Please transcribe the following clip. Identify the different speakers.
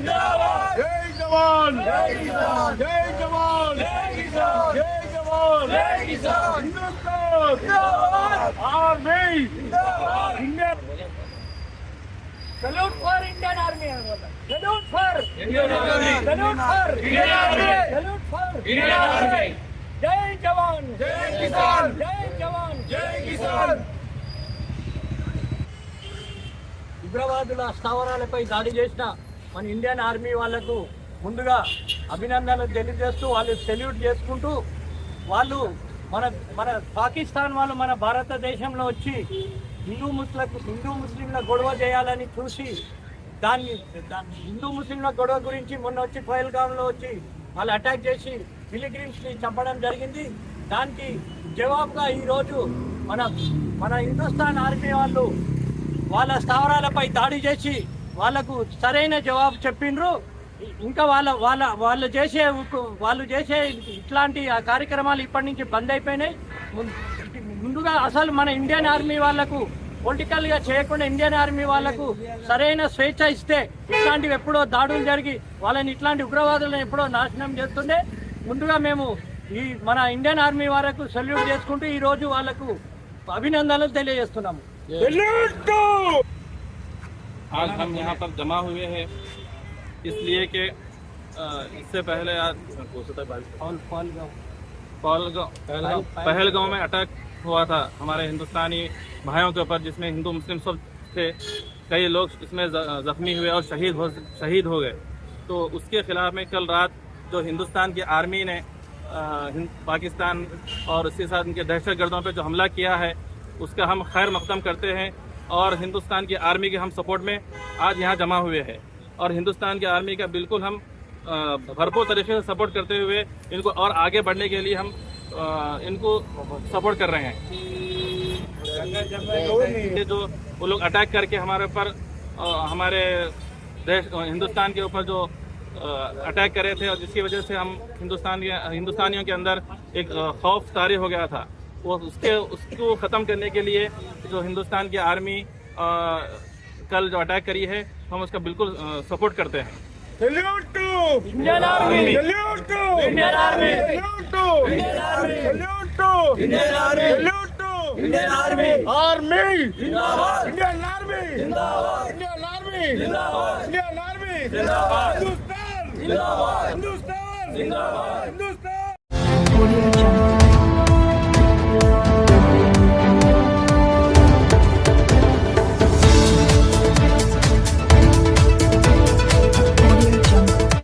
Speaker 1: जिंदाबाद जय जवान जय किसान जय जवान जय किसान जय जवान जय किसान हिंदुस्तान जिंदाबाद आर्मी जिंदाबाद Indian
Speaker 2: salute for Indian army salute for
Speaker 1: Indian army
Speaker 2: salute for
Speaker 1: Indian army
Speaker 2: salute for
Speaker 1: Indian army
Speaker 2: जय जवान
Speaker 1: जय किसान
Speaker 2: जय जवान
Speaker 1: जय किसान
Speaker 2: ఉగ్రవాదుల స్థావరాలపై దాడి చేసిన మన ఇండియన్ ఆర్మీ వాళ్లకు ముందుగా అభినందనలు తెలియజేస్తూ వాళ్ళు సెల్యూట్ చేసుకుంటూ వాళ్ళు మన మన పాకిస్తాన్ వాళ్ళు మన భారతదేశంలో వచ్చి హిందూ ముస్లింల గొడవ చేయాలని చూసి హిందూ ముస్లింల గొడవ గురించి మొన్న వచ్చి పహల్గామ్లో వచ్చి వాళ్ళు అటాక్ చేసి పిలిగ్రిమ్స్ని చంపడం జరిగింది. దానికి జవాబుగా ఈరోజు మన హిందుస్థాన్ ఆర్మీ వాళ్ళు వాళ్ళ స్థావరాలపై దాడి చేసి వాళ్ళకు సరైన జవాబు చెప్పిండ్రు. ఇంకా వాళ్ళు చేసే ఇట్లాంటి కార్యక్రమాలు ఇప్పటి నుంచి బంద్ అయిపోయినాయి. ముందుగా అసలు మన ఇండియన్ ఆర్మీ వాళ్లకు పొలిటికల్గా చేయకుండా ఇండియన్ ఆర్మీ వాళ్లకు సరైన స్వేచ్ఛ ఇస్తే ఇట్లాంటివి ఎప్పుడో దాడులు జరిగి వాళ్ళని ఇట్లాంటి ఉగ్రవాదులను ఎప్పుడో నాశనం చేస్తుండే. ముందుగా మేము మన ఇండియన్ ఆర్మీ వాళ్లకు సెల్యూట్ చేసుకుంటూ ఈరోజు వాళ్లకు అభినందనలు తెలియజేస్తున్నాము.
Speaker 3: आज हम यहाँ पर जमा हुए हैं इसलिए कि इससे पहले आज पहलगांव में अटैक हुआ था हमारे हिंदुस्तानी भाइयों के ऊपर, जिसमें हिंदू मुस्लिम सब थे. कई लोग इसमें जख्मी हुए और शहीद हो गए. तो उसके खिलाफ में कल रात जो हिंदुस्तान की आर्मी ने पाकिस्तान और उसके साथ उनके दहशतगर्दों पे जो हमला किया है उसका हम खैर मकदम करते हैं और हिंदुस्तान की आर्मी के हम सपोर्ट में आज यहाँ जमा हुए हैं. और हिंदुस्तान की आर्मी का बिल्कुल हम भरपूर तरीके से सपोर्ट करते हुए इनको और आगे बढ़ने के लिए हम इनको सपोर्ट कर रहे हैं. ये जो वो लोग अटैक करके हमारे ऊपर हमारे देश हिंदुस्तान के ऊपर जो अटैक करे थे और जिसकी वजह से हम हिंदुस्तानियों के अंदर एक खौफ तारी हो गया था, वो उसको ख़त्म करने के लिए जो हिंदुस्तान की आर्मी कल जो अटैक करी है हम उसका बिल्कुल सपोर्ट करते हैं.
Speaker 1: Salute to
Speaker 2: Indian army
Speaker 1: salute to
Speaker 2: Indian army
Speaker 1: salute to
Speaker 2: Indian army
Speaker 1: salute to
Speaker 2: Indian army
Speaker 1: salute to
Speaker 2: Indian army
Speaker 1: army
Speaker 2: जिंदाबाद
Speaker 1: इंडियन आर्मी
Speaker 2: जिंदाबाद
Speaker 1: इंडियन आर्मी
Speaker 2: जिंदाबाद
Speaker 1: इंडियन आर्मी
Speaker 2: जिंदाबाद
Speaker 1: हिंदुस्तान
Speaker 2: जिंदाबाद
Speaker 1: हिंदुस्तान
Speaker 2: जिंदाबाद
Speaker 1: हिंदुस्तान.
Speaker 4: Audio Jungle.